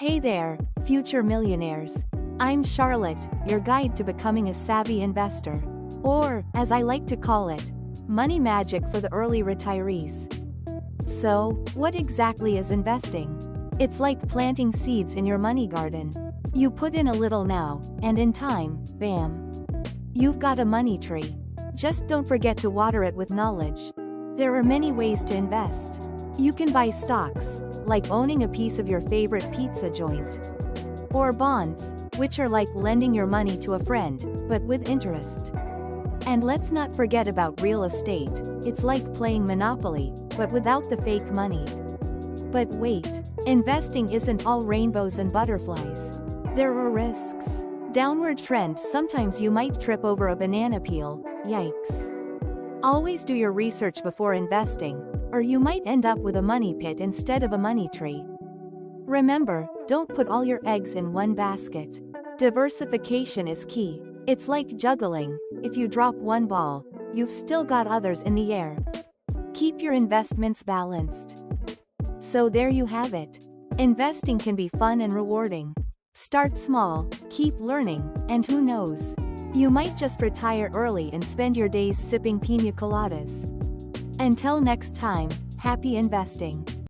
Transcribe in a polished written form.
Hey there, future millionaires. I'm Charlotte, your guide to becoming a savvy investor. Or, as I like to call it, money magic for the early retirees. So, what exactly is investing? It's like planting seeds in your money garden. You put in a little now, and in time, bam. You've got a money tree. Just don't forget to water it with knowledge. There are many ways to invest. You can buy stocks, like owning a piece of your favorite pizza joint. Or bonds, which are like lending your money to a friend, but with interest. And let's not forget about real estate. It's like playing Monopoly, but without the fake money. But wait, investing isn't all rainbows and butterflies. There are risks. Downward trends. Sometimes you might trip over a banana peel, yikes. Always do your research before investing, or you might end up with a money pit instead of a money tree. Remember, don't put all your eggs in one basket. Diversification is key. It's like juggling. If you drop one ball, you've still got others in the air. Keep your investments balanced. So there you have it. Investing can be fun and rewarding. Start small, keep learning, and who knows? You might just retire early and spend your days sipping piña coladas. Until next time, happy investing.